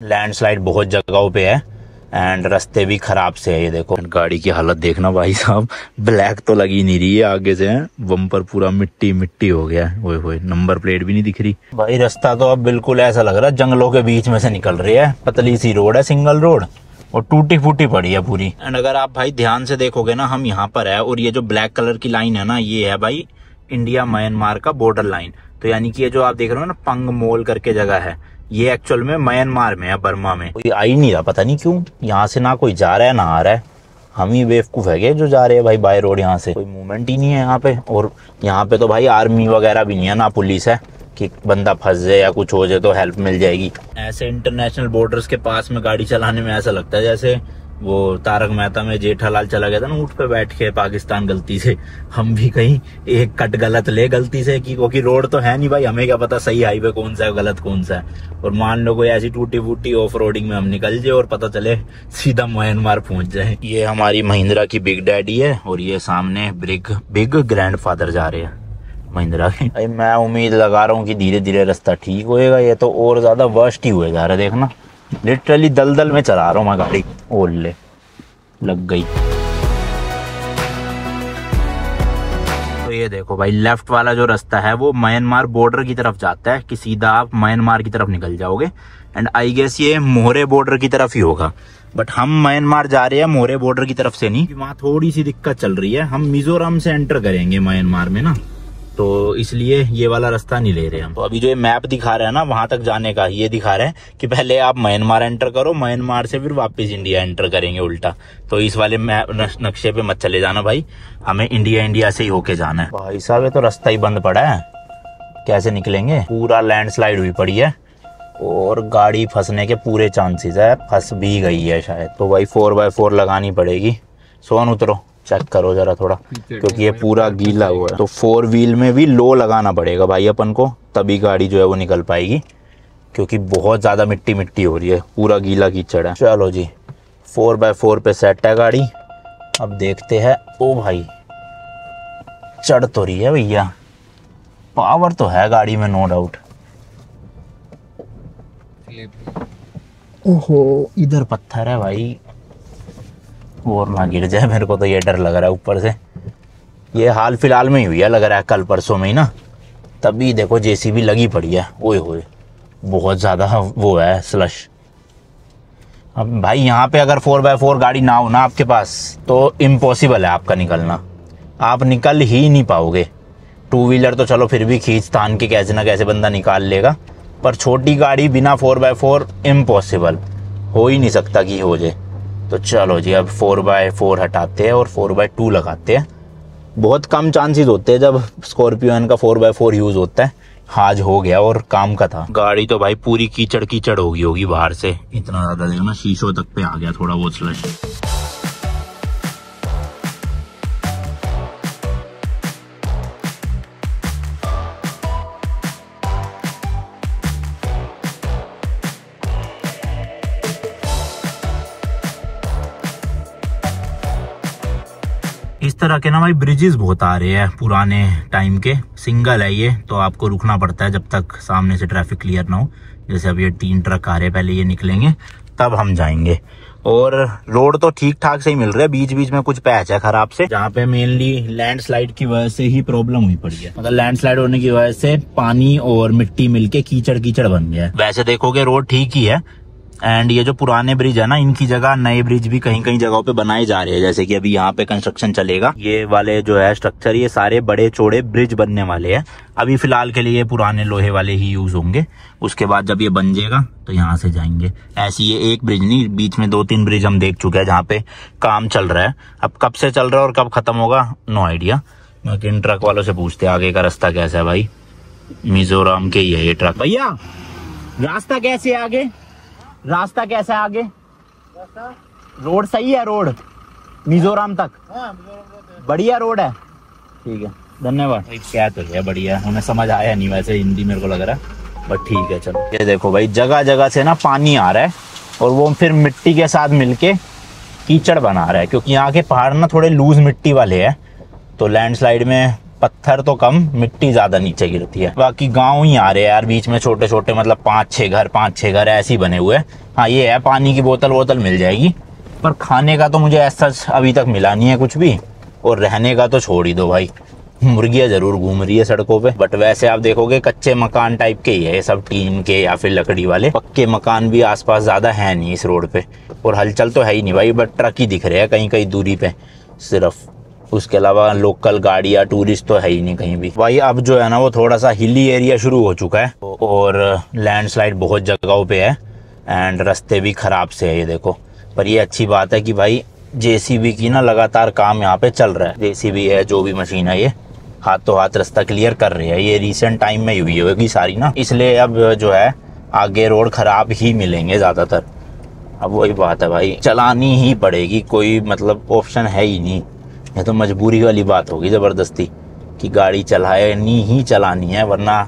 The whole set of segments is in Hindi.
लैंडस्लाइड बहुत जगहों पे है एंड रास्ते भी खराब से है। ये देखो गाड़ी की हालत देखना भाई साहब, ब्लैक तो लगी नहीं रही है आगे से, बम्पर पूरा मिट्टी मिट्टी हो गया है। ओए होए, नंबर प्लेट भी नहीं दिख रही भाई। रास्ता तो अब बिल्कुल ऐसा लग रहा है जंगलों के बीच में से निकल रही है। पतली सी रोड है, सिंगल रोड, और टूटी फूटी पड़ी है पूरी। एंड अगर आप भाई ध्यान से देखोगे ना, हम यहाँ पर है और ये जो ब्लैक कलर की लाइन है ना, ये है भाई इंडिया म्यांमार का बॉर्डर लाइन। तो यानी कि ये जो आप देख रहे हो ना पंग मोल करके जगह है, ये एक्चुअल में म्यांमार में है, बर्मा में। कोई आ ही नहीं रहा, पता नहीं क्यों यहाँ से ना कोई जा रहा है ना आ रहा है। हम ही बेवकूफ है जो जा रहे हैं भाई बाय रोड। यहाँ से कोई मूवमेंट ही नहीं है यहाँ पे। और यहाँ पे तो भाई आर्मी वगैरह भी नहीं है, ना पुलिस है कि बंदा फंस जाए या कुछ हो जाए तो हेल्प मिल जाएगी। ऐसे इंटरनेशनल बॉर्डर्स के पास में गाड़ी चलाने में ऐसा लगता है जैसे वो तारक मेहता में जेठालाल चला गया था ना ऊँट पे बैठ के पाकिस्तान गलती से। हम भी कहीं एक कट गलत ले गलती से कि क्योंकि रोड तो है नहीं भाई, हमें क्या पता सही हाईवे कौन सा है गलत कौन सा है। और मान लो कोई ऐसी टूटी फूटी ऑफ रोडिंग में हम निकल जाए और पता चले सीधा म्यांमार पहुंच जाए। ये हमारी महिंद्रा की बिग डैडी है और ये सामने बिग ग्रैंडफादर जा रहे हैं महिंद्रा के। भाई मैं उम्मीद लगा रहा हूँ कि धीरे धीरे रास्ता ठीक होएगा, ये तो और ज्यादा वर्स्ट ही हुए जा रहा है। देखना लिटरली दलदल में चला रहा हूँ मैं गाड़ी। ओले लग गई। तो ये देखो भाई लेफ्ट वाला जो रास्ता है वो म्यांमार बॉर्डर की तरफ जाता है कि सीधा आप म्यांमार की तरफ निकल जाओगे। एंड आई गेस ये मोहरे बॉर्डर की तरफ ही होगा, बट हम म्यांमार जा रहे हैं मोहरे बॉर्डर की तरफ से नहीं। वहाँ थोड़ी सी दिक्कत चल रही है, हम मिजोरम से एंटर करेंगे म्यांमार में ना, तो इसलिए ये वाला रास्ता नहीं ले रहे हम। तो अभी जो ये मैप दिखा रहा है ना वहां तक जाने का, ये दिखा रहे हैं कि पहले आप म्यांमार एंटर करो, म्यांमार से फिर वापस इंडिया एंटर करेंगे उल्टा। तो इस वाले नक्शे पे मत चले जाना भाई, हमें इंडिया से ही होके जाना है। भाई साहब ये तो रास्ता ही बंद पड़ा है, कैसे निकलेंगे? पूरा लैंडस्लाइड हुई पड़ी है और गाड़ी फंसने के पूरे चांसेस है, फंस भी गई है शायद। तो भाई 4x4 लगानी पड़ेगी। सोन उतरो, चेक करो जरा थोड़ा, क्योंकि ये पूरा गीला हुआ है। तो 4 व्हील में भी लो लगाना पड़ेगा भाई अपन को, तभी गाड़ी जो है वो निकल पाएगी, क्योंकि बहुत ज्यादा मिट्टी मिट्टी हो रही है, पूरा गीला कीचड़ है। चलो जी 4x4 पे सेट है गाड़ी, अब देखते हैं। ओ भाई चढ़ तो रही है भैया, पावर तो है गाड़ी में नो डाउट। ओहो इधर पत्थर है भाई, और ना गिर जाए, मेरे को तो ये डर लग रहा है ऊपर से। ये हाल फिलहाल में ही हुई है लग रहा है, कल परसों में ही ना, तभी देखो जेसीबी लगी पड़ी है। ओए होए बहुत ज्यादा वो है स्लश। अब भाई यहाँ पे अगर 4x4 गाड़ी ना हो ना आपके पास तो इम्पॉसिबल है आपका निकलना, आप निकल ही नहीं पाओगे। 2 व्हीलर तो चलो फिर भी खींच तान के कैसे ना कैसे बंदा निकाल लेगा, पर छोटी गाड़ी बिना 4x4 इम्पॉसिबल, हो ही नहीं सकता कि हो जाए। तो चलो जी अब 4x4 हटाते हैं और 4x2 लगाते हैं। बहुत कम चांसेस होते हैं जब स्कॉर्पियो का 4x4 यूज होता है। आज हो गया और काम का था। गाड़ी तो भाई पूरी कीचड़ कीचड़ होगी बाहर से, इतना ज्यादा देखना शीशों तक पे आ गया थोड़ा बहुत स्लश। इस तरह के ना भाई ब्रिजेस बहुत आ रहे हैं पुराने टाइम के, सिंगल है ये, तो आपको रुकना पड़ता है जब तक सामने से ट्रैफिक क्लियर ना हो। जैसे अब ये 3 ट्रक आ रहे हैं, पहले ये निकलेंगे तब हम जाएंगे। और रोड तो ठीक ठाक से ही मिल रहा है, बीच बीच में कुछ पैच है खराब से, जहाँ पे मेनली लैंडस्लाइड की वजह से ही प्रॉब्लम हुई पड़ी है। मतलब लैंडस्लाइड होने की वजह से पानी और मिट्टी मिलके कीचड़ कीचड़ बन गया है। वैसे देखोगे रोड ठीक ही है। एंड ये जो पुराने ब्रिज है ना, इनकी जगह नए ब्रिज भी कहीं कहीं जगहों पे बनाए जा रहे हैं। जैसे कि अभी यहाँ पे कंस्ट्रक्शन चलेगा, ये वाले जो है स्ट्रक्चर, ये सारे बड़े चौड़े ब्रिज बनने वाले हैं। अभी फिलहाल के लिए ये पुराने लोहे वाले ही यूज होंगे, उसके बाद जब ये बन जाएगा तो यहाँ से जाएंगे। ऐसी ये एक ब्रिज नहीं, बीच में 2-3 ब्रिज हम देख चुके हैं जहाँ पे काम चल रहा है। अब कब से चल रहा है और कब खत्म होगा नो आइडिया। बाकी इन ट्रक वालों से पूछते हैं आगे का रास्ता कैसा है। भाई मिजोरम के ही है ये ट्रक। भैया रास्ता कैसे है आगे, रास्ता कैसा है आगे? रोड सही है? रोड मिजोरम तक बढ़िया रोड है? ठीक है धन्यवाद। क्या तो है बढ़िया, उन्हें समझ आया नहीं वैसे हिंदी मेरे को लग रहा है, बट ठीक है चलो। ये देखो भाई जगह जगह से ना पानी आ रहा है और वो फिर मिट्टी के साथ मिलके कीचड़ बना रहा है, क्योंकि यहाँ के पहाड़ ना थोड़े लूज मिट्टी वाले हैं, तो लैंडस्लाइड में पत्थर तो कम, मिट्टी ज्यादा नीचे गिरती है। बाकी गांव ही आ रहे हैं यार बीच में, छोटे छोटे मतलब 5-6 घर ऐसे ही बने हुए हैं। हाँ ये है, पानी की बोतल मिल जाएगी, पर खाने का तो मुझे ऐसा अभी तक मिला नहीं है कुछ भी। और रहने का तो छोड़ ही दो भाई, मुर्गियां जरूर घूम रही है सड़कों पे, बट वैसे आप देखोगे कच्चे मकान टाइप के ही है ये सब, टीन के या फिर लकड़ी वाले। पक्के मकान भी आसपास ज्यादा है नहीं इस रोड पे, और हलचल तो है ही नहीं भाई, बट ट्रक ही दिख रहे हैं कहीं कहीं दूरी पे सिर्फ। उसके अलावा लोकल गाड़ी या टूरिस्ट तो है ही नहीं कहीं भी भाई। अब जो है ना वो थोड़ा सा हिली एरिया शुरू हो चुका है, और लैंडस्लाइड बहुत जगहों पे है, एंड रास्ते भी खराब से है ये देखो। पर ये अच्छी बात है कि भाई जेसीबी की ना लगातार काम यहाँ पे चल रहा है। जेसीबी है, जो भी मशीन है, ये हाथों हाथ रास्ता क्लियर कर रही है। ये रिसेंट टाइम में हुई होगी सारी ना, इसलिए अब जो है आगे रोड खराब ही मिलेंगे ज्यादातर। अब वही बात है भाई, चलानी ही पड़ेगी, कोई मतलब ऑप्शन है ही नहीं। ये तो मजबूरी वाली बात होगी जबरदस्ती कि गाड़ी चलानी ही चलानी है, वरना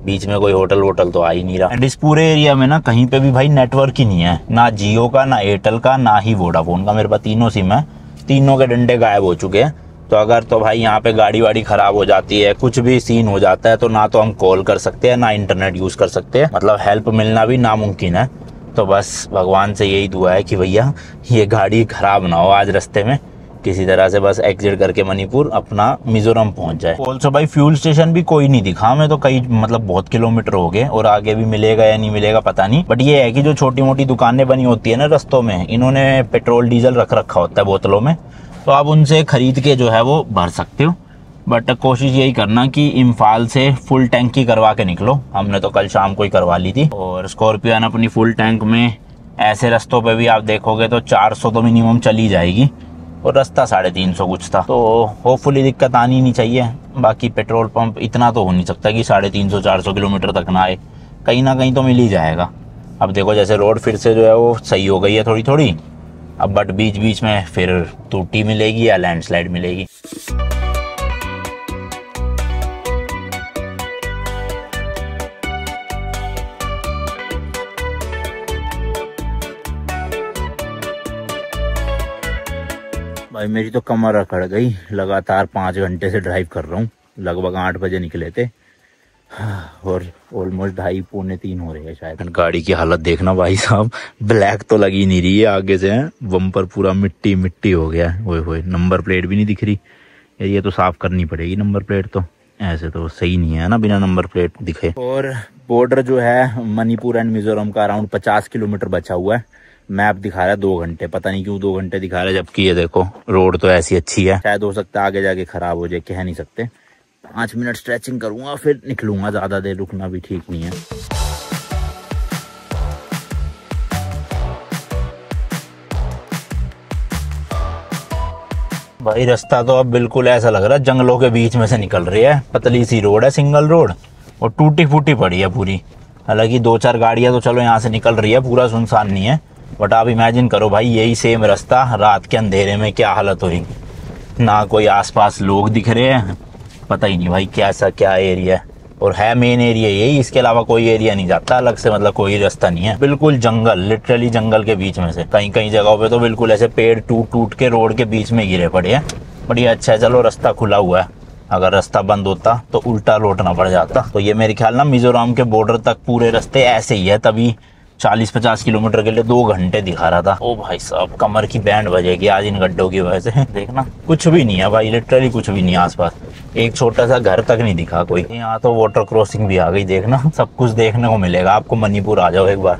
बीच में कोई होटल वोटल तो आ ही नहीं रहा। एंड इस पूरे एरिया में ना कहीं पे भी भाई नेटवर्क ही नहीं है, ना जियो का, ना एयरटेल का, ना ही वोडाफोन का। मेरे पास तीनों सिम है, तीनों के डंडे गायब हो चुके हैं। तो अगर तो भाई यहाँ पे गाड़ी वाड़ी खराब हो जाती है, कुछ भी सीन हो जाता है, तो ना तो हम कॉल कर सकते हैं, ना इंटरनेट यूज कर सकते हैं, मतलब हेल्प मिलना भी नामुमकिन है। तो बस भगवान से यही दुआ है कि भैया ये गाड़ी खराब ना हो आज रास्ते में, किसी तरह से बस एग्जिट करके मणिपुर अपना मिजोरम पहुंच जाए। ऑल्सो भाई फ्यूल स्टेशन भी कोई नहीं दिखा हमें तो, कई मतलब बहुत किलोमीटर हो गए, और आगे भी मिलेगा या नहीं मिलेगा पता नहीं। बट ये है कि जो छोटी मोटी दुकानें बनी होती है ना रास्तों में, इन्होंने पेट्रोल डीजल रख रखा होता है बोतलों में, तो आप उनसे खरीद के जो है वो भर सकते हो। बट कोशिश यही करना कि इम्फाल से फुल टैंकी करवा के निकलो। हमने तो कल शाम को ही करवा ली थी। और स्कॉर्पियन अपनी फुल टैंक में ऐसे रास्तों पे भी आप देखोगे तो 400 तो मिनिमम चली जाएगी, और रास्ता 350 कुछ था, तो होपफुली दिक्कत आनी नहीं चाहिए। बाकी पेट्रोल पंप इतना तो हो नहीं सकता कि 350-400 किलोमीटर तक ना आए, कहीं ना कहीं तो मिल ही जाएगा। अब देखो जैसे रोड फिर से जो है वो सही हो गई है थोड़ी थोड़ी अब, बट बीच बीच में फिर टूटी मिलेगी या लैंडस्लाइड मिलेगी। भाई मेरी तो कमर अकड़ गई, लगातार 5 घंटे से ड्राइव कर रहा हूँ। लगभग 8 बजे निकले थे और ऑलमोस्ट 2:30-3 हो रहे हैं शायद। गाड़ी की हालत देखना भाई साहब, ब्लैक तो लगी नहीं रही है आगे से, बम्पर पूरा मिट्टी मिट्टी हो गया है। ओए होए, नंबर प्लेट भी नहीं दिख रही। ये तो साफ करनी पड़ेगी नंबर प्लेट, तो ऐसे तो सही नहीं है ना बिना नंबर प्लेट दिखे। और बॉर्डर जो है मणिपुर एंड मिजोरम का अराउंड 50 किलोमीटर बचा हुआ है। मैप दिखा रहा है 2 घंटे, पता नहीं क्यों 2 घंटे दिखा रहा है, जबकि ये देखो रोड तो ऐसी अच्छी है। शायद हो सकता है आगे जाके खराब हो जाए, कह नहीं सकते। 5 मिनट स्ट्रेचिंग करूंगा फिर निकलूंगा, ज्यादा देर रुकना भी ठीक नहीं है। भाई रास्ता तो अब बिल्कुल ऐसा लग रहा है जंगलों के बीच में से निकल रही है। पतली सी रोड है, सिंगल रोड, और टूटी फूटी पड़ी है पूरी। हालांकि 2-4 गाड़ियां तो चलो यहाँ से निकल रही है, पूरा सुनसान नहीं है। बट आप इमेजिन करो भाई यही सेम रास्ता रात के अंधेरे में क्या हालत होगी। ना कोई आसपास लोग दिख रहे हैं, पता ही नहीं भाई कैसा क्या एरिया है। और है मेन एरिया यही, इसके अलावा कोई एरिया नहीं जाता अलग से, मतलब कोई रास्ता नहीं है। बिल्कुल जंगल, लिटरली जंगल के बीच में से। कहीं कहीं जगहों पे तो बिल्कुल ऐसे पेड़ टूट टूट के रोड के बीच में गिरे पड़े हैं। बट ये अच्छा है, चलो रास्ता खुला हुआ है। अगर रास्ता बंद होता तो उल्टा लौटना पड़ जाता। तो ये मेरे ख्याल ना मिजोरम के बॉर्डर तक पूरे रास्ते ऐसे ही है, तभी 40-50 किलोमीटर के लिए 2 घंटे दिखा रहा था। ओ भाई साहब, कमर की बैंड बजेगी आज इन गड्ढों की वजह से। देखना कुछ भी नहीं है भाई, लिटरली कुछ भी नहीं है आसपास, एक छोटा सा घर तक नहीं दिखा कोई। यहाँ तो वाटर क्रॉसिंग भी आ गई, देखना सब कुछ देखने को मिलेगा आपको। मणिपुर आ जाओ एक बार,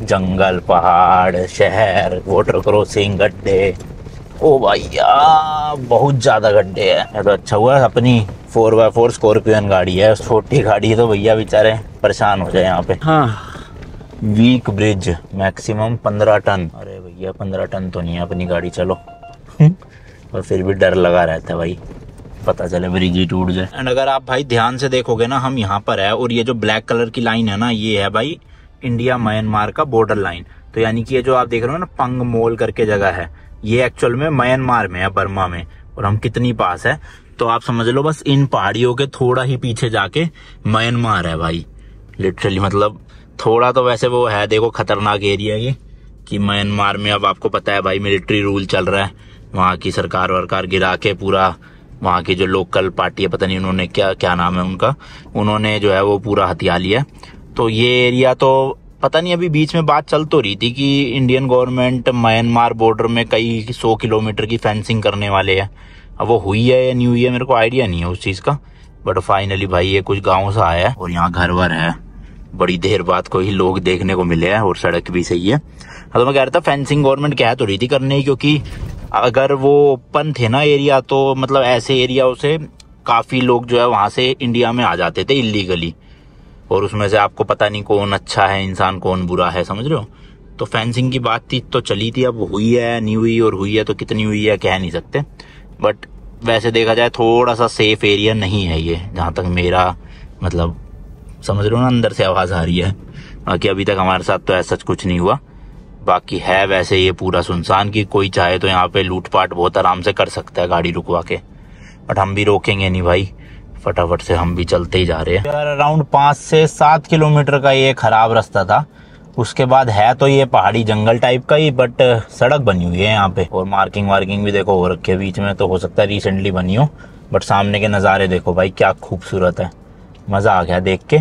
जंगल, पहाड़, शहर, वाटर क्रॉसिंग, गड्ढे। ओ भैया बहुत ज्यादा गड्ढे है। तो अच्छा हुआ अपनी 4x4 स्कॉर्पियन गाड़ी है, छोटी गाड़ी है तो भैया बेचारे परेशान हो जाए यहाँ पे। हाँ, वीक ब्रिज, मैक्सिमम 15 टन। अरे भैया 15 टन तो नहीं है अपनी गाड़ी, चलो और फिर भी डर लगा रहता है भाई, पता चले ब्रिज ही टूट जाए। एंड अगर आप भाई ध्यान से देखोगे ना, हम यहाँ पर है और ये जो ब्लैक कलर की लाइन है ना, ये है भाई इंडिया म्यांमार का बॉर्डर लाइन। तो यानी कि ये जो आप देख रहे हो ना पंग मोल करके जगह है, ये एक्चुअल में म्यांमार में है, बर्मा में, और हम कितनी पास है। तो आप समझ लो बस इन पहाड़ियों के थोड़ा ही पीछे जाके म्यांमार है भाई, लिटरली। मतलब थोड़ा तो वैसे वो है, देखो खतरनाक एरिया ये, कि म्यांमार में अब आपको पता है भाई मिलिट्री रूल चल रहा है, वहाँ की सरकार वरकार गिरा के पूरा वहाँ की जो लोकल पार्टी है, पता नहीं उन्होंने क्या नाम है उनका, उन्होंने जो है वो पूरा हथिया लिया। तो ये एरिया तो पता नहीं, अभी बीच में बात चल तो रही थी कि इंडियन गवर्नमेंट म्यांमार बॉर्डर में कई 100 किलोमीटर की फेंसिंग करने वाले है। अब वो हुई है या नहीं हुई है मेरे को आइडिया नहीं है उस चीज का, बट फाइनली भाई ये कुछ गाँव से आया है और यहाँ घर वर है। बड़ी देर बाद कोई लोग देखने को मिले हैं और सड़क भी सही है। तो मैं कह रहा था फेंसिंग गवर्नमेंट कह तो रही थी करने ही, क्योंकि अगर वो ओपन थे ना एरिया तो मतलब ऐसे एरिया से काफी लोग जो है वहां से इंडिया में आ जाते थे इलीगली, और उसमें से आपको पता नहीं कौन अच्छा है इंसान कौन बुरा है, समझ रहे हो। तो फेंसिंग की बातचीत तो चली थी, अब हुई है नहीं हुई, और हुई है तो कितनी हुई है कह नहीं सकते। बट वैसे देखा जाए थोड़ा सा सेफ एरिया नहीं है ये, जहां तक मेरा मतलब समझ रहे हो ना, अंदर से आवाज आ रही है। बाकी अभी तक हमारे साथ तो ऐसा कुछ नहीं हुआ। बाकी है वैसे ये पूरा सुनसान कि कोई चाहे तो यहाँ पे लूटपाट बहुत आराम से कर सकता है गाड़ी रुकवा के, बट हम भी रोकेंगे नहीं भाई, फटाफट से हम भी चलते ही जा रहे हैं। यार अराउंड 5 से 7 किलोमीटर का ये खराब रास्ता था। उसके बाद है तो ये पहाड़ी जंगल टाइप का ही, बट सड़क बनी हुई है यहाँ पे, और मार्किंग वार्किंग भी देखो हो रखी है बीच में, तो हो सकता है रिसेंटली बनी हो। बट सामने के नज़ारे देखो भाई क्या खूबसूरत है, मजा आ गया देख के।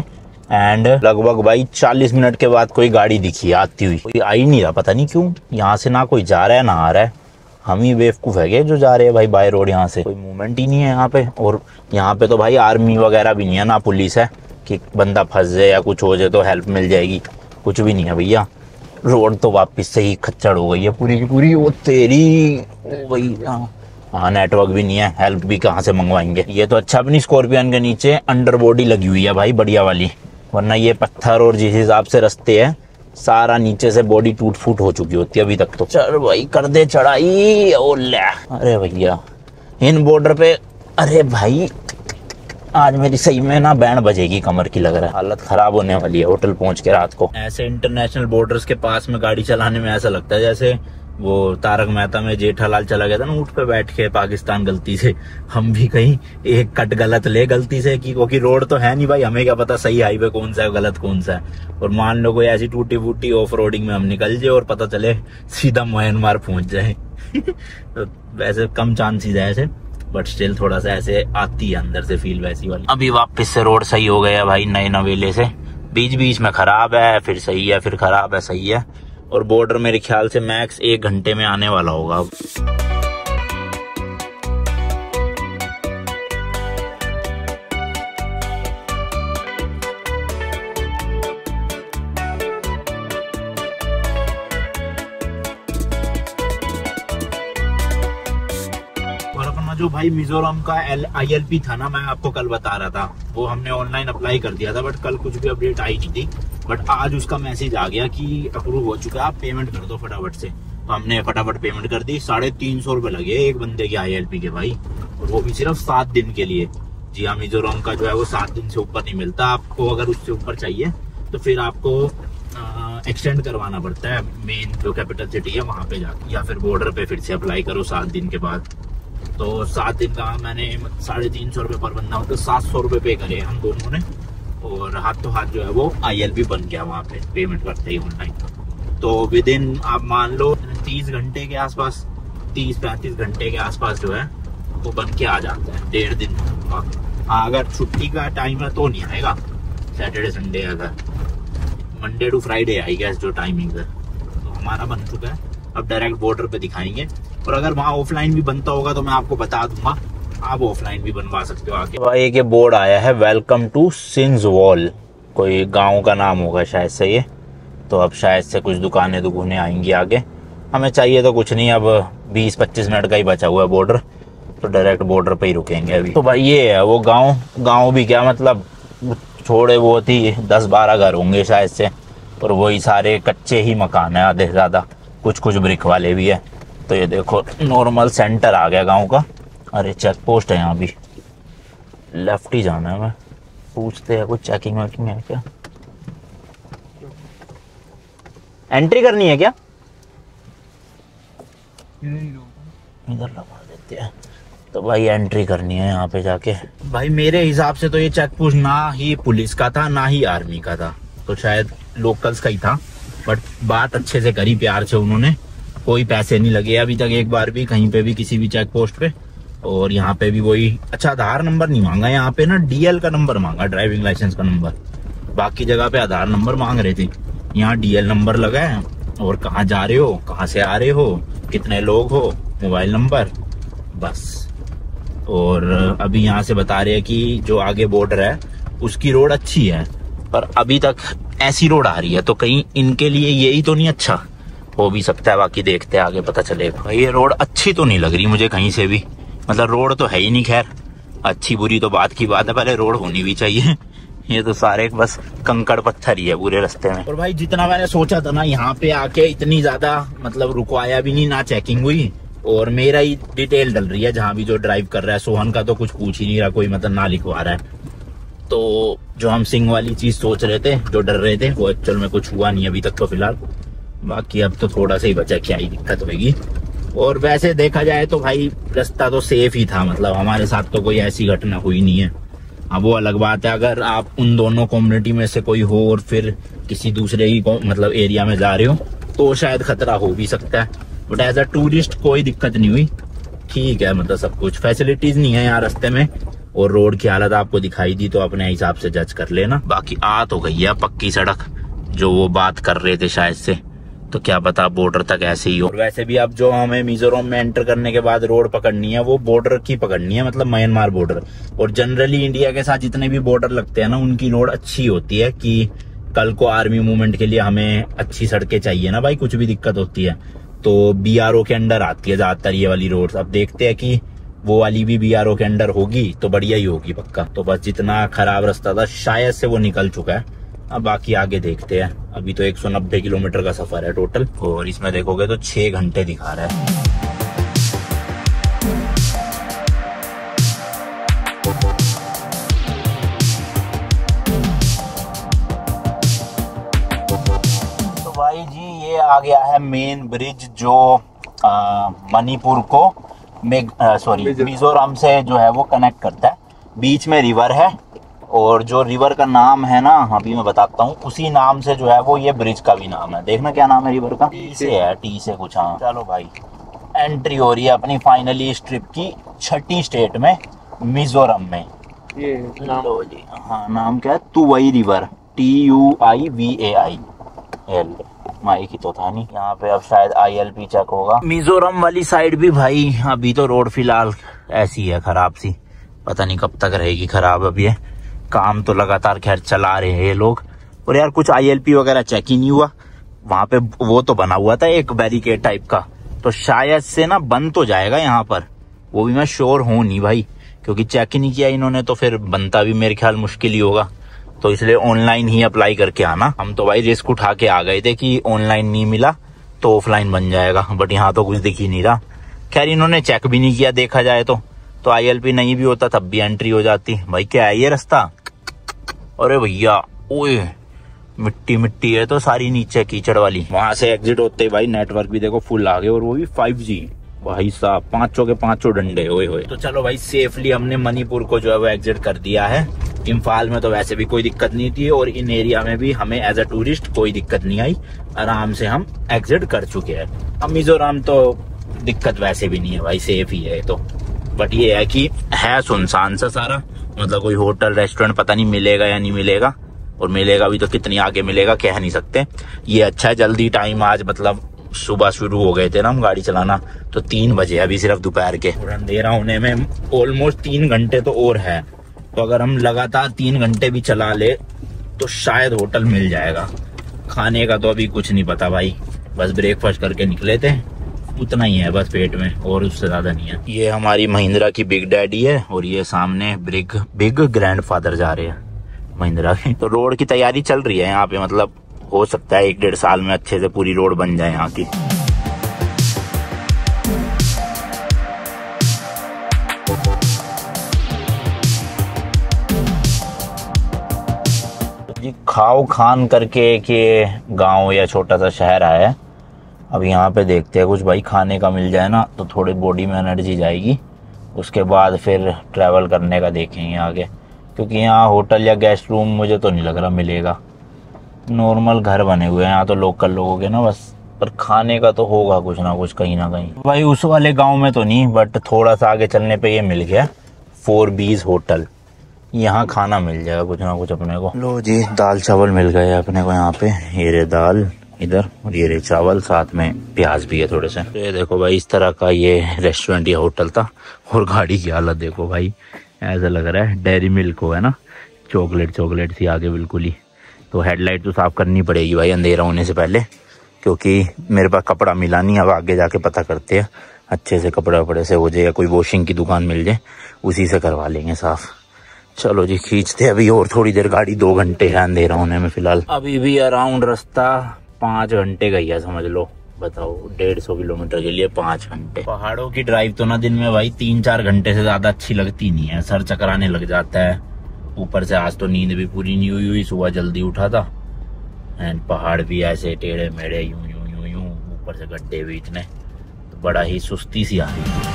एंड लगभग भाई 40 मिनट के बाद कोई गाड़ी दिखी आती हुई, कोई आ ही नहीं रहा, पता नहीं क्यों। यहाँ से ना कोई जा रहा है ना आ रहा है, हम ही बेवकूफ है जो जा रहे हैं भाई बाय रोड। यहाँ से कोई मूवमेंट ही नहीं है यहाँ पे, और यहाँ पे तो भाई आर्मी वगैरह भी नहीं है, ना पुलिस है कि बंदा फंस जाए या कुछ हो जाए तो हेल्प मिल जाएगी, कुछ भी नहीं है भैया। रोड तो वापिस से ही खच्चड़ हो गई है पूरी की पूरी। वो तेरी भैया, हाँ नेटवर्क भी नहीं है, हेल्प भी कहाँ से मंगवाएंगे। ये तो अच्छा अपनी स्कॉर्पियन के नीचे अंडर बॉडी लगी हुई है भाई बढ़िया वाली, वरना ये पत्थर और जिस हिसाब से रास्ते हैं सारा नीचे से बॉडी टूट फूट हो चुकी होती है अभी तक तो। चल भाई कर दे चढ़ाई। ओले अरे भैया इन बॉर्डर पे, अरे भाई आज मेरी सही में ना बैंड बजेगी कमर की, लग रहा है हालत खराब होने वाली है होटल पहुंच के रात को। ऐसे इंटरनेशनल बॉर्डर्स के पास में गाड़ी चलाने में ऐसा लगता है जैसे वो तारक मेहता में जेठालाल चला गया था ना ऊँट पे बैठ के पाकिस्तान गलती से, हम भी कहीं एक कट गलत ले गलती से की, क्योंकि रोड तो है नहीं भाई, हमें क्या पता सही हाईवे कौन सा है गलत कौन सा है। और मान लो कोई ऐसी टूटी फूटी ऑफ रोडिंग में हम निकल जाए और पता चले सीधा म्यांमार पहुंच जाए तो वैसे कम चांसेस है ऐसे, बट स्टिल थोड़ा सा ऐसे आती है अंदर से फील वैसी वाली। अभी वापस से रोड सही हो गया भाई नए नवेले से, बीच बीच में खराब है फिर सही है फिर खराब है सही है, और बॉर्डर मेरे ख्याल से मैक्स 1 घंटे में आने वाला होगा अब। जो भाई मिजोरम का ILP था ना, मैं आपको कल बता रहा था, वो हमने ऑनलाइन अप्लाई कर दिया था, बट कल कुछ भी अपडेट आई नहीं थी। बट आज उसका मैसेज आ गया कि अप्रूव हो चुका है, आप पेमेंट कर दो फटाफट से। तो हमने फटाफट पेमेंट कर दी। 350 रुपए लगे एक बंदे के ILP के भाई, और वो भी सिर्फ 7 दिन के लिए। जी हाँ, मिजोरम का जो है वो 7 दिन से ऊपर नहीं मिलता आपको, अगर उससे ऊपर चाहिए तो फिर आपको एक्सटेंड करवाना पड़ता है मेन जो कैपिटल सिटी है वहां पे जाकर, या फिर बॉर्डर पे फिर से अप्लाई करो 7 दिन के बाद। तो 7 दिन का मैंने 350 रुपए पर बंदा, मतलब 700 रुपए पे करे हम दोनों ने, और हाथ तो हाथ जो है वो ILP बन गया वहाँ पे पेमेंट करते ही ऑनलाइन। तो विद इन आप मान लो 30 घंटे के आसपास, 30-35 घंटे के आसपास जो है वो बन के आ जाता है, 1.5 दिन का। हाँ अगर छुट्टी का टाइम है तो नहीं आएगा, सैटरडे संडे, अगर Monday to Friday I guess जो टाइमिंग है। तो हमारा बन चुका है, अब डायरेक्ट बॉर्डर पे दिखाएंगे, और अगर वहाँ ऑफलाइन भी बनता होगा तो मैं आपको बता दूंगा, आप ऑफलाइन भी बनवा सकते हो आगे। भाई एक ये बोर्ड आया है वेलकम टू सिंज वॉल, कोई गांव का नाम होगा शायद से ये, तो अब शायद से कुछ दुकानें दुकानें आएंगी आगे। हमें चाहिए तो कुछ नहीं, अब 20-25 मिनट का ही बचा हुआ है बॉर्डर, तो डायरेक्ट बॉर्डर पे ही रुकेंगे अभी। तो भाई ये है वो गाँव भी क्या मतलब छोड़े बहुत ही 10-12 घर होंगे शायद से, और वही सारे कच्चे ही मकान है आधे से ज्यादा, कुछ ब्रिक वाले भी है। तो ये देखो नॉर्मल सेंटर आ गया गांव का। अरे चेक पोस्ट है यहाँ भी, लेफ्ट ही जाना है, मैं पूछते हैं कुछ चेकिंग वेकिंग है क्या, एंट्री करनी है क्या, इधर लगा देते हैं। तो भाई एंट्री करनी है यहाँ पे जाके। भाई मेरे हिसाब से तो ये चेक पोस्ट ना ही पुलिस का था ना ही आर्मी का था, तो शायद लोकल्स का ही था, बट बात अच्छे से करी प्यार से उन्होंने, कोई पैसे नहीं लगे अभी तक एक बार भी कहीं पे भी किसी भी चेक पोस्ट पे। और यहाँ पे भी वही, अच्छा आधार नंबर नहीं मांगा, यहाँ पे ना डीएल का नंबर मांगा, ड्राइविंग लाइसेंस का नंबर। बाकी जगह पे आधार नंबर मांग रहे थे, यहाँ डीएल नंबर लगा है, और कहाँ जा रहे हो, कहाँ से आ रहे हो, कितने लोग हो, मोबाइल नंबर, बस। और अभी यहाँ से बता रहे हैं कि जो आगे बॉर्डर है उसकी रोड अच्छी है, पर अभी तक ऐसी रोड आ रही है, तो कहीं इनके लिए यही तो नहीं अच्छा, हो भी सकता है, बाकी देखते हैं आगे पता चलेगा। ये रोड अच्छी तो नहीं लग रही मुझे कहीं से भी, मतलब रोड तो है ही नहीं, खैर अच्छी बुरी तो बात की बात है, पहले रोड होनी भी चाहिए। ये तो सारे बस कंकड़ पत्थर ही है पूरे रास्ते में। और भाई जितना मैंने सोचा था ना, यहाँ पे आके इतनी ज्यादा मतलब रुकवाया भी नहीं, ना चेकिंग हुई, और मेरा ही डिटेल डल रही है, जहाँ भी जो ड्राइव कर रहा है। सोहन का तो कुछ पूछ ही नहीं रहा कोई, मतलब ना लिखवा रहा है। तो जो हम सिंह वाली चीज सोच रहे थे, जो डर रहे थे, वो एक्चुअल में कुछ हुआ नहीं अभी तक तो फिलहाल। बाकी अब तो थोड़ा सा ही बचा, क्या ही दिक्कत होगी। और वैसे देखा जाए तो भाई रास्ता तो सेफ ही था, मतलब हमारे साथ तो कोई ऐसी घटना हुई नहीं है। अब वो अलग बात है अगर आप उन दोनों कम्युनिटी में से कोई हो और फिर किसी दूसरे ही मतलब एरिया में जा रहे हो, तो शायद खतरा हो भी सकता है, बट एज अ टूरिस्ट कोई दिक्कत नहीं हुई, ठीक है। मतलब सब कुछ फैसिलिटीज नहीं है यहाँ रास्ते में, और रोड की हालत आपको दिखाई दी तो अपने हिसाब से जज कर लेना। बाकी आ तो गई है पक्की सड़क, जो वो बात कर रहे थे शायद से, तो क्या पता बॉर्डर तक ऐसे ही हो। और वैसे भी अब जो हमें मिजोरम में एंटर करने के बाद रोड पकड़नी है, वो बॉर्डर की पकड़नी है, मतलब म्यांमार बॉर्डर। और जनरली इंडिया के साथ जितने भी बॉर्डर लगते हैं ना, उनकी रोड अच्छी होती है कि कल को आर्मी मूवमेंट के लिए हमें अच्छी सड़कें चाहिए ना भाई, कुछ भी दिक्कत होती है तो बीआरओ के अंडर आती है ज्यादातर ये वाली रोड। अब देखते हैं कि वो वाली भी बीआरओ के अंडर होगी तो बढ़िया ही होगी पक्का। तो बस जितना खराब रास्ता था शायद से वो निकल चुका है, अब बाकी आगे देखते हैं। अभी तो 190 किलोमीटर का सफर है टोटल, और इसमें देखोगे तो 6 घंटे दिखा रहा है। तो भाई जी ये आ गया है मेन ब्रिज, जो मणिपुर को मिजोरम से जो है वो कनेक्ट करता है। बीच में रिवर है, और जो रिवर का नाम है ना, अभी मैं बताता हूँ, उसी नाम से जो है वो ये ब्रिज का भी नाम है। देखना क्या नाम है रिवर का, टी से है, टी से कुछ। हाँ चलो भाई, एंट्री हो रही है अपनी फाइनली इस ट्रिप की 6ठी स्टेट में, मिजोरम में। ये नाम लो जी, हाँ नाम क्या है, तुवई रिवर, TUIVAI। माई की तो था नहीं यहाँ पे, अब शायद ILP चेक होगा। मिजोरम वाली साइड भी भाई अभी तो रोड फिलहाल ऐसी है खराब सी, पता नहीं कब तक रहेगी खराब। अब ये काम तो लगातार खैर चला रहे हैं ये लोग, और यार कुछ ILP वगैरह चेक ही नहीं हुआ। वहां पे वो तो बना हुआ था एक बैरिकेड टाइप का, तो शायद से ना बंद तो जाएगा यहाँ पर, वो भी मैं श्योर हूँ नहीं भाई, क्योंकि चेक ही नहीं किया इन्होंने, तो फिर बनता भी मेरे ख्याल मुश्किल ही होगा। तो इसलिए ऑनलाइन ही अप्लाई करके आना। हम तो भाई रिस्क उठा के आ गए थे कि ऑनलाइन नहीं मिला तो ऑफलाइन बन जाएगा, बट यहाँ तो कुछ दिख ही नहीं रहा। खैर इन्होंने चेक भी नहीं किया देखा जाए तो ILP नहीं भी होता तब भी एंट्री हो जाती। भाई क्या है ये रास्ता, अरे भैया ओए मिट्टी मिट्टी है तो सारी, नीचे कीचड़ वाली। वहां से एग्जिट होते भाई नेटवर्क भी देखो फुल आ गए, और वो भी 5G भाई साहब, 5 के 5 डंडे ओए होए। तो चलो भाई सेफली हमने मणिपुर को जो है वो एग्जिट कर दिया है। इम्फाल में तो वैसे भी कोई दिक्कत नहीं थी, और इन एरिया में भी हमें एज अ टूरिस्ट कोई दिक्कत नहीं आई, आराम से हम एग्जिट कर चुके हैं। अब मिजोरम तो दिक्कत वैसे भी नहीं है भाई, सेफ ही है तो, बट ये है कि है सुनसान सा सारा, मतलब कोई होटल रेस्टोरेंट पता नहीं मिलेगा या नहीं मिलेगा, और मिलेगा भी तो कितनी आगे मिलेगा कह नहीं सकते। ये अच्छा है जल्दी टाइम, आज मतलब सुबह शुरू हो गए थे ना हम गाड़ी चलाना, तो 3 बजे अभी सिर्फ दोपहर के, और अंधेरा होने में ऑलमोस्ट 3 घंटे तो और है। तो अगर हम लगातार 3 घंटे भी चला ले तो शायद होटल मिल जाएगा। खाने का तो अभी कुछ नहीं पता भाई, बस ब्रेकफास्ट करके निकले थे, उतना ही है बस पेट में, और उससे ज्यादा नहीं है। ये हमारी महिंद्रा की बिग डैडी है, और ये सामने बिग ग्रैंडफादर जा रहे हैं महिंद्रा के। तो रोड की तैयारी चल रही है यहाँ पे, मतलब हो सकता है 1-1.5 साल में अच्छे से पूरी रोड बन जाए यहाँ की। जी खाओ खान करके कि गांव या छोटा सा शहर आया, अब यहाँ पे देखते हैं कुछ भाई खाने का मिल जाए ना तो थोड़ी बॉडी में एनर्जी जाएगी, उसके बाद फिर ट्रैवल करने का देखेंगे आगे, क्योंकि यहाँ होटल या गेस्ट रूम मुझे तो नहीं लग रहा मिलेगा। नॉर्मल घर बने हुए हैं यहाँ तो लोकल लोगों के ना, बस पर खाने का तो होगा कुछ ना कुछ कहीं ना कहीं। भाई उस वाले गांव में तो नहीं, बट थोड़ा सा आगे चलने पे ये मिल गया 4B's होटल। यहाँ खाना मिल जाएगा कुछ ना कुछ अपने को। लो जी, दाल चावल मिल गए अपने को यहाँ पे। ये रे दाल इधर और ये रे चावल, साथ में प्याज भी है थोड़े से। ये देखो भाई, इस तरह का ये रेस्टोरेंट या होटल था। और गाड़ी की हालत देखो भाई, ऐसा लग रहा है डेयरी मिल्क हो, है ना, चॉकलेट चॉकलेट सी आगे बिल्कुल ही। तो हेडलाइट तो साफ करनी पड़ेगी भाई अंधेरा होने से पहले, क्योंकि मेरे पास कपड़ा मिला नहीं। अब आगे जाके पता करते हैं, अच्छे से कपड़ा वपड़े से हो जाए या कोई वॉशिंग की दुकान मिल जाए, उसी से करवा लेंगे साफ। चलो जी खींचते अभी और थोड़ी देर गाड़ी, 2 घंटे है अंधेरा होने में फिलहाल। अभी भी अराउंड रास्ता 5 घंटे का ही है समझ लो। बताओ 150 किलोमीटर के लिए 5 घंटे। पहाड़ों की ड्राइव तो ना दिन में भाई 3-4 घंटे से ज्यादा अच्छी लगती नहीं है, सर चकराने लग जाता है। ऊपर से आज तो नींद भी पूरी नहीं हुई, सुबह जल्दी उठा था। एंड पहाड़ भी ऐसे टेढ़े मेढ़े यूं यूं यूं यूं, ऊपर से गड्ढे भी इतने, तो बड़ा ही सुस्ती सी आ रही है।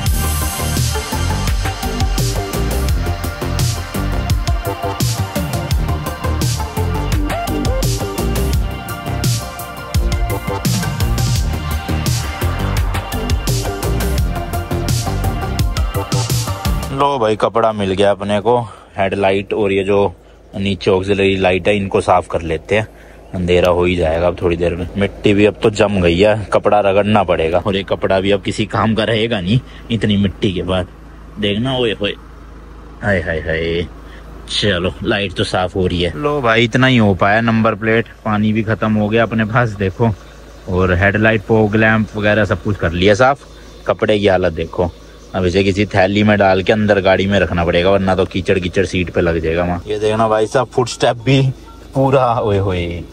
लो भाई कपड़ा मिल गया अपने को। हेडलाइट और ये जो नीचे ऑक्सिलरी लाइट है इनको साफ कर लेते हैं, अंधेरा हो ही जाएगा अब थोड़ी देर में। मिट्टी भी अब तो जम गई है, कपड़ा रगड़ना पड़ेगा। और ये कपड़ा भी अब किसी काम का रहेगा नहीं इतनी मिट्टी के बाद। देखना ओए होए, हाय हाय हाय। चलो लाइट तो साफ हो रही है। लो भाई इतना ही हो पाया। नंबर प्लेट, पानी भी खत्म हो गया अपने पास देखो, और हेडलाइट, फॉग लैंप वगैरह सब कुछ कर लिया साफ। कपड़े की हालत देखो, अब इसे किसी थैली में डाल के अंदर गाड़ी में रखना पड़ेगा, वरना तो कीचड़ कीचड़ सीट पे लग जाएगा वहाँ। ये देखना भाई साहब, फुट स्टेप भी पूरा ओए होए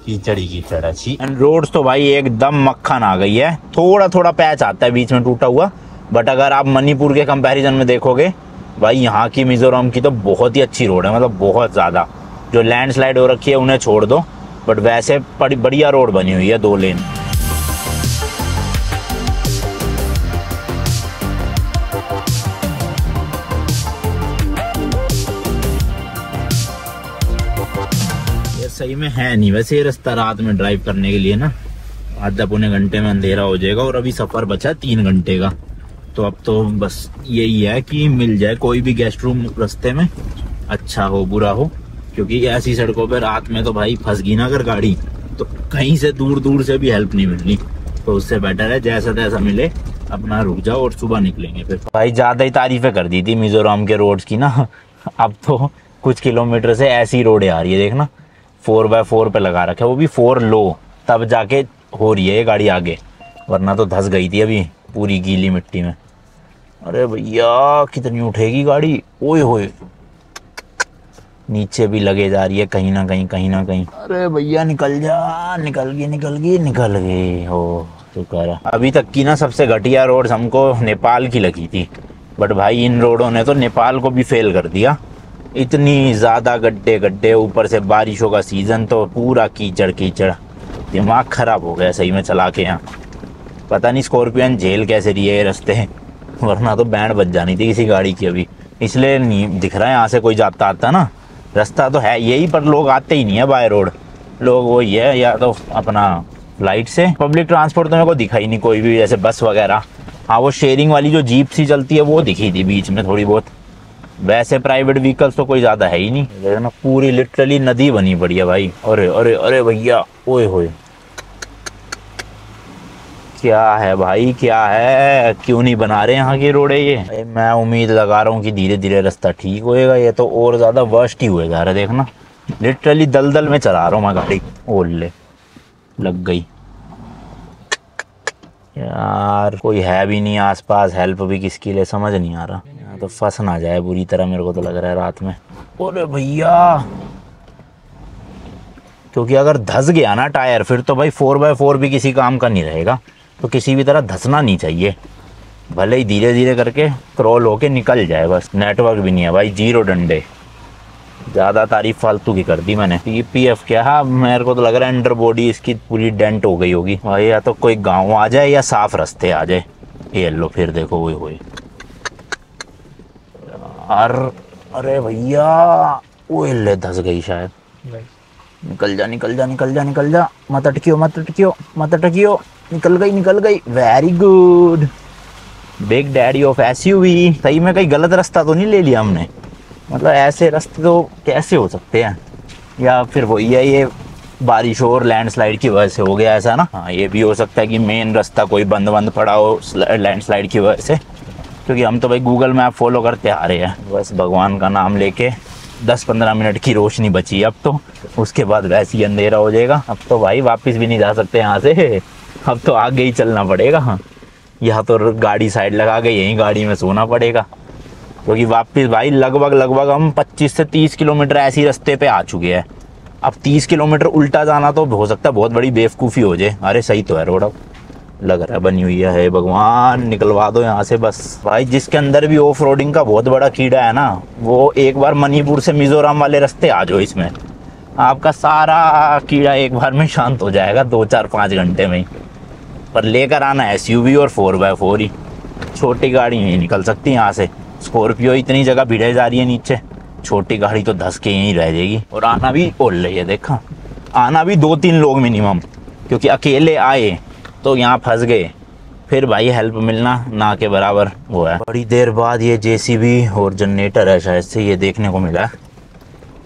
कीचड़ ही कीचड़ अच्छी। एंड रोड्स तो भाई एकदम मक्खन आ गई है। थोड़ा थोड़ा पैच आता है बीच में टूटा हुआ, बट अगर आप मणिपुर के कंपैरिजन में देखोगे भाई, यहाँ की मिजोरम की तो बहुत ही अच्छी रोड है, मतलब बहुत ज्यादा। जो लैंडस्लाइड हो रखी है उन्हें छोड़ दो, बट वैसे बढ़िया रोड बनी हुई है, 2 लेन। सही में है नहीं वैसे ये रास्ता रात में ड्राइव करने के लिए ना, आधा पौने घंटे में अंधेरा हो जाएगा। और अभी सफर बचा 3 घंटे का, तो अब तो बस यही है कि मिल जाए कोई भी गेस्ट रूम रास्ते में, अच्छा हो बुरा हो। क्योंकि ऐसी सड़कों पे रात में तो भाई फंस गई ना अगर गाड़ी, तो कहीं से दूर दूर से भी हेल्प नहीं मिलनी। तो उससे बेटर है जैसा तैसा मिले अपना रुक जाओ और सुबह निकलेंगे फिर। भाई ज्यादा ही तारीफें कर दी थी मिजोरम के रोड्स की ना, अब तो कुछ किलोमीटर से ऐसी रोडें आ रही है देखना, 4x4 पे लगा रखा है, वो भी 4 लो, तब जाके हो रही है ये गाड़ी आगे, वरना तो धस गई थी अभी पूरी गीली मिट्टी में। अरे भैया कितनी उठेगी गाड़ी, ओए होए नीचे भी लगे जा रही है कहीं ना कहीं कहीं ना कहीं। अरे भैया निकल जा, निकल गई हो शुक्र। अभी तक की ना सबसे घटिया रोड हमको नेपाल की लगी थी, बट भाई इन रोडों ने तो नेपाल को भी फेल कर दिया। इतनी ज्यादा गड्ढे, ऊपर से बारिशों का सीजन तो पूरा कीचड़ कीचड़, दिमाग खराब हो गया सही में चला के। यहाँ पता नहीं स्कॉर्पियन झेल कैसे रही है ये रास्ते, वरना तो बैंड बज जानी थी किसी गाड़ी की अभी। इसलिए नहीं दिख रहा है यहाँ से कोई जाता आता ना, रास्ता तो है यही पर लोग आते ही नहीं है बाय रोड। लोग वही है या तो अपना फ्लाइट से, पब्लिक ट्रांसपोर्ट तो मेरे को दिखा ही नहीं कोई भी, जैसे बस वगैरह। हाँ वो शेयरिंग वाली जो जीप सी चलती है वो दिखी थी बीच में थोड़ी बहुत, वैसे प्राइवेट व्हीकल्स तो कोई ज्यादा है ही नहीं। लेकिन पूरी लिटरली नदी बनी पड़ी है भाई। अरे अरे अरे भैया ओए होए, क्या है भाई क्या है, क्यों नहीं बना रहे यहाँ की रोड है ये। मैं उम्मीद लगा रहा हूँ कि धीरे धीरे रास्ता ठीक होएगा, ये तो और ज्यादा वर्स्ट ही हुए जा रहा है। देखना लिटरली दलदल में चला रहा हूँ मैं गाड़ी, ओले लग गई यार। कोई है भी नहीं आसपास, हेल्प भी किसके लिए समझ नहीं आ रहा। यहाँ तो फंस ना जाए बुरी तरह, मेरे को तो लग रहा है रात में। अरे भैया क्योंकि अगर धस गया ना टायर फिर तो भाई 4x4 भी किसी काम का नहीं रहेगा। तो किसी भी तरह धसना नहीं चाहिए, भले ही धीरे धीरे करके क्रॉल होके निकल जाए बस। नेटवर्क भी नहीं है भाई, 0 डंडे। ज़्यादा तारीफ फालतू की कर दी मैंने। PPF क्या है, मेरे को तो लग रहा है अंडर बॉडी इसकी पूरी डेंट हो गई होगी भाई। या तो कोई गांव आ जाए या साफ रास्ते आ जाए। ये लो फिर देखो वो यार। अरे भैया वो ले धस गई शायद। निकल जा निकल जा निकल जा निकल जा, मत अटकियो मत अटकियो मत अटकियो। निकल गई निकल गई, very good. Big daddy of SUV. सही में कहीं गलत रास्ता तो नहीं ले लिया हमने? मतलब ऐसे रास्ते तो कैसे हो सकते हैं? या फिर वही है, ये बारिश और लैंडस्लाइड की वजह से हो गया ऐसा ना। हाँ, ये भी हो सकता है कि मेन रास्ता कोई बंद बंद पड़ा हो लैंडस्लाइड की वजह से, क्योंकि हम तो भाई गूगल मैप फॉलो करते आ रहे हैं। बस भगवान का नाम लेके 10-15 मिनट की रोशनी बची अब तो, उसके बाद वैसे ही अंधेरा हो जाएगा। अब तो भाई वापस भी नहीं जा सकते यहाँ से, अब तो आगे ही चलना पड़ेगा। हाँ, यहाँ तो गाड़ी साइड लगा के यहीं गाड़ी में सोना पड़ेगा, क्योंकि वापस भाई लगभग हम 25 से 30 किलोमीटर ऐसी रास्ते पे आ चुके हैं। अब 30 किलोमीटर उल्टा जाना तो हो सकता है बहुत बड़ी बेवकूफ़ी हो जाए। अरे सही तो है रोड, अब लग रहा है बनी हुई है। भगवान निकलवा दो यहाँ से बस। भाई जिसके अंदर भी ऑफ रोडिंग का बहुत बड़ा कीड़ा है ना, वो एक बार मणिपुर से मिजोरम वाले रास्ते आ जाओ, इसमें आपका सारा कीड़ा एक बार में शांत हो जाएगा 2-4-5 घंटे में ही। पर लेकर आना एसयूवी और 4x4 ही, छोटी गाड़ी नहीं निकल सकती यहाँ से। स्कॉर्पियो इतनी जगह भिड़े जा रही है नीचे, छोटी गाड़ी तो धस के यहीं रह जाएगी। और आना भी ओल रही है, देखा, आना भी 2-3 लोग मिनिमम, क्योंकि अकेले आए तो यहाँ फंस गए, फिर भाई हेल्प मिलना ना के बराबर वो है। बड़ी देर बाद ये जेसीबी और जनरेटर है शायद से, ये देखने को मिला,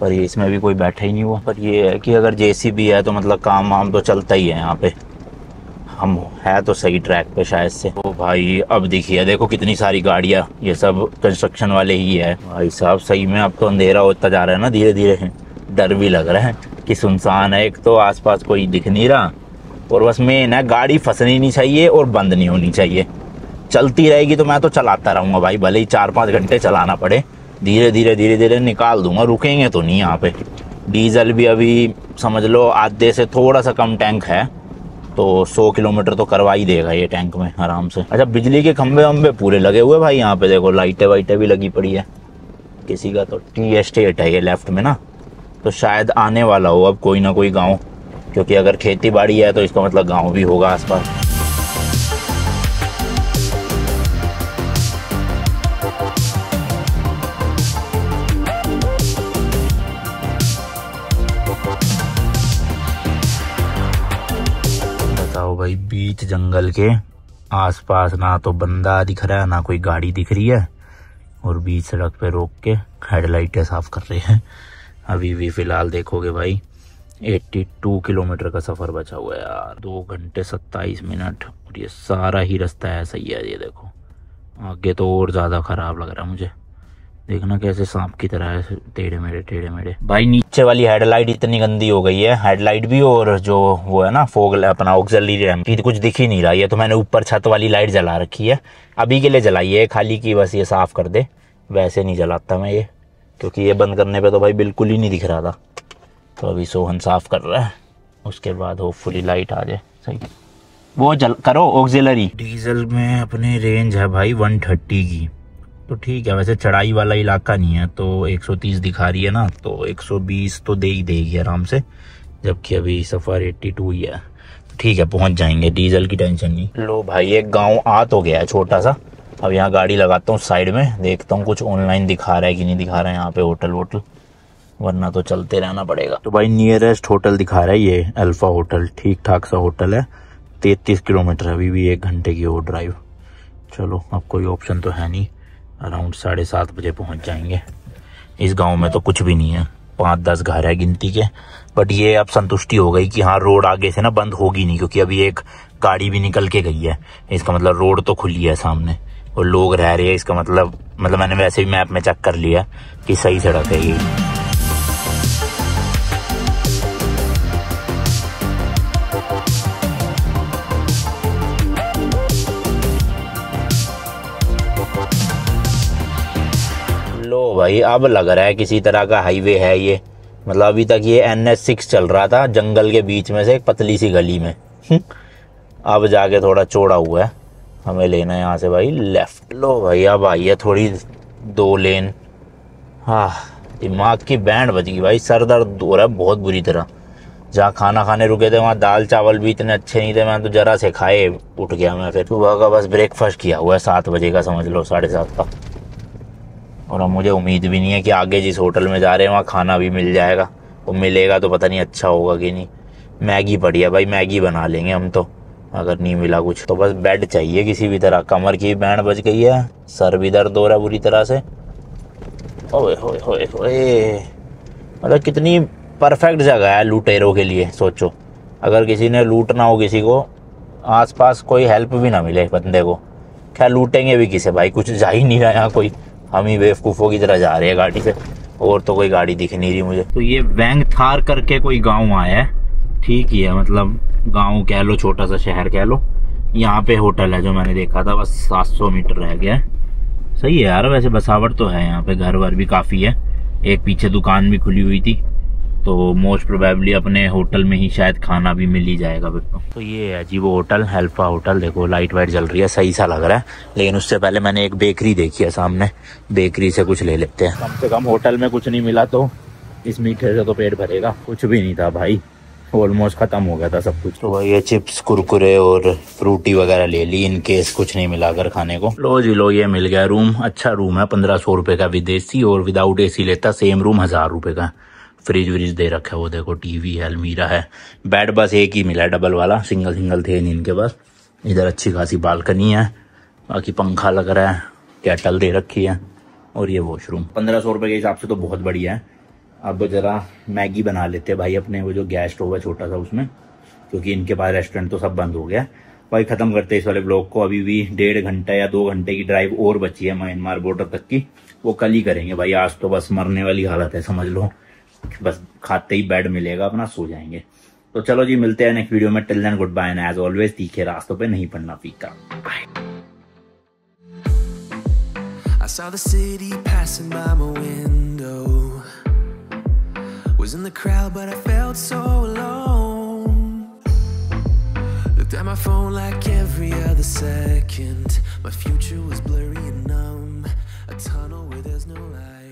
पर ये इसमें भी कोई बैठा ही नहीं हुआ। पर ये है कि अगर जेसीबी है तो मतलब काम वाम तो चलता ही है यहाँ पे, हम है तो सही ट्रैक पे शायद से। तो भाई अब देखिए, देखो कितनी सारी गाड़ियाँ, ये सब कंस्ट्रक्शन वाले ही है भाई साहब। सही में अब तो अंधेरा होता जा रहा है ना धीरे धीरे, डर भी लग रहा है कि सुनसान है, एक तो आसपास कोई दिख नहीं रहा, और बस मेन है गाड़ी फंसनी नहीं चाहिए और बंद नहीं होनी चाहिए। चलती रहेगी तो मैं तो चलाता रहूँगा भाई, भले ही 4-5 घंटे चलाना पड़े, धीरे धीरे निकाल दूंगा, रुकेंगे तो नहीं यहाँ पे। डीजल भी अभी समझ लो आधे से थोड़ा सा कम टैंक है, तो 100 किलोमीटर तो करवा ही देगा ये टैंक में आराम से। अच्छा, बिजली के खंभे वंबे पूरे लगे हुए भाई यहाँ पे, देखो लाइटें वाइटें भी लगी पड़ी है। किसी का तो टी एस्टेट है ये लेफ्ट में ना, तो शायद आने वाला हो अब कोई ना कोई गांव, क्योंकि अगर खेती बाड़ी है तो इसका मतलब गांव भी होगा आसपास। बताओ भाई, बीच जंगल के आसपास ना तो बंदा दिख रहा है ना कोई गाड़ी दिख रही है, और बीच सड़क पे रोक के हेडलाइटें साफ कर रहे हैं। अभी भी फिलहाल देखोगे भाई 82 किलोमीटर का सफ़र बचा हुआ है यार, 2 घंटे 27 मिनट, और ये सारा ही रास्ता ऐसा ही है। ये देखो आगे तो और ज़्यादा ख़राब लग रहा है मुझे, देखना कैसे सांप की तरह है, टेढ़े मेढ़े। भाई नीचे वाली हेडलाइट इतनी गंदी हो गई है, हेडलाइट भी और जो वो है ना फोग अपना ऑक्सिलरी लैंप की कुछ दिख ही नहीं रहा है। तो मैंने ऊपर छत वाली लाइट जला रखी है, अभी के लिए जलाई है खाली की, बस ये साफ़ कर दे, वैसे नहीं जलाता मैं ये, क्योंकि ये बंद करने पे तो भाई बिल्कुल ही नहीं दिख रहा था। तो अभी सोहन साफ़ कर रहा है, उसके बाद होपफुली लाइट आ जाए सही। वो करो ऑक्सिलरी। डीजल में अपने रेंज है भाई 130 की, तो ठीक है, वैसे चढ़ाई वाला इलाका नहीं है, तो 130 दिखा रही है ना, तो 120 तो दे ही देगी आराम से, जबकि अभी सफ़र 82 ही है। ठीक है, पहुंच जाएंगे, डीजल की टेंशन नहीं। लो भाई, एक गांव आ तो गया है छोटा सा, अब यहाँ गाड़ी लगाता हूँ साइड में, देखता हूँ कुछ ऑनलाइन दिखा रहा है कि नहीं दिखा रहा है यहाँ पे होटल वोटल, वरना तो चलते रहना पड़ेगा। तो भाई नियरेस्ट होटल दिखा रहा है ये अल्फा होटल, ठीक ठाक सा होटल है, 33 किलोमीटर, अभी भी 1 घंटे की और ड्राइव। चलो अब कोई ऑप्शन तो है नहीं, अराउंड 7:30 बजे पहुंच जाएंगे। इस गांव में तो कुछ भी नहीं है, 5-10 घर है गिनती के, बट ये अब संतुष्टि हो गई कि हाँ रोड आगे से ना बंद होगी नहीं, क्योंकि अभी एक गाड़ी भी निकल के गई है, इसका मतलब रोड तो खुली है सामने और लोग रह रहे हैं, इसका मतलब मैंने वैसे भी मैप में चेक कर लिया कि सही सड़क है ये। लो भाई, अब लग रहा है किसी तरह का हाईवे है ये, मतलब अभी तक ये NH6 चल रहा था जंगल के बीच में से एक पतली सी गली में, अब जाके थोड़ा चौड़ा हुआ है, हमें लेना है यहाँ से भाई लेफ्ट। लो भाई, अब आई है थोड़ी 2 लेन। हाँ, दिमाग की बैंड बज गई भाई, सर दर्द हो रहा है बहुत बुरी तरह। जहाँ खाना खाने रुके थे वहाँ दाल चावल भी इतने अच्छे नहीं थे, मैं तो जरा से खाए उठ गया मैं। फिर सुबह का बस ब्रेकफास्ट किया हुआ है 7 बजे का, समझ लो 7:30 का, और अब मुझे उम्मीद भी नहीं है कि आगे जिस होटल में जा रहे हैं वहाँ खाना भी मिल जाएगा, वो मिलेगा तो पता नहीं अच्छा होगा कि नहीं। मैगी पड़ी है भाई, मैगी बना लेंगे हम तो, अगर नहीं मिला कुछ तो। बस बेड चाहिए किसी भी तरह, कमर की बैंड बज गई है, सर भी दर्द हो रहा है बुरी तरह से। ओए होए होए होए, मतलब कितनी परफेक्ट जगह है लुटेरों के लिए। सोचो अगर किसी ने लूटना हो किसी को, आसपास कोई हेल्प भी ना मिले बंदे को, क्या लूटेंगे भी किसे भाई, कुछ जा ही नहीं रहा यहाँ कोई, हम ही बेवकूफ़ों की तरह जा रहे हैं गाड़ी से, और तो कोई गाड़ी दिख नहीं रही मुझे। तो ये वेंगथार करके कोई गांव आया है, ठीक ही है, मतलब गांव कह लो, छोटा सा शहर कह लो। यहाँ पे होटल है जो मैंने देखा था, बस 700 मीटर रह गया है। सही है यार, वैसे बसावट तो है यहाँ पे, घर वर भी काफ़ी है, एक पीछे दुकान भी खुली हुई थी, तो मोस्ट प्रोबेबली अपने होटल में ही शायद खाना भी मिल ही जाएगा फिर तो ये है जी वो होटल, हेल्फा होटल। देखो लाइट वाइट जल रही है, सही सा लग रहा है। लेकिन उससे पहले मैंने एक बेकरी देखी है सामने, बेकरी से कुछ ले लेते हैं। कम से कम होटल में कुछ नहीं मिला तो इस मीठे से तो पेट भरेगा। कुछ भी नहीं था भाई, ऑलमोस्ट खत्म हो गया था सब कुछ। तो ये चिप्स कुरकुरे और फ्रूटी वगैरह ले ली इन केस कुछ नहीं मिला अगर खाने को। लो जी लो, ये मिल गया रूम। अच्छा रूम है, 1500 रुपये का विदेशी, और विदाउट AC लेता सेम रूम 1000 रुपये का। फ्रिज व्रिज दे रखा है, वो देखो टीवी है, अलमीरा है। बेड बस एक ही मिला है डबल वाला, सिंगल सिंगल थे नहीं इनके पास। इधर अच्छी खासी बालकनी है, बाकी पंखा लग रहा है, केटल दे रखी है, और ये वॉशरूम। 1500 रुपये के हिसाब से तो बहुत बढ़िया है। अब जरा मैगी बना लेते हैं भाई अपने वो जो गैस स्टोव है छोटा सा उसमें, क्योंकि इनके पास रेस्टोरेंट तो सब बंद हो गया भाई। खत्म करते हैं इस वाले ब्लॉग को, अभी भी 1.5 घंटे या 2 घंटे की ड्राइव और बची है म्यांमार बॉर्डर तक की, वो कल ही करेंगे भाई। आज तो बस मरने वाली हालत है समझ लो, बस खाते ही बेड मिलेगा अपना सो जाएंगे। तो चलो जी मिलते हैं नेक्स्ट वीडियो में। Till then good bye, and as always तीखे रास्तों पे नहीं पड़ना फीका। I saw the city passing by my window, was in the crowd but I felt so alone, looked at my phone like every other second, my future was blurry and numb, a tunnel where there's no light.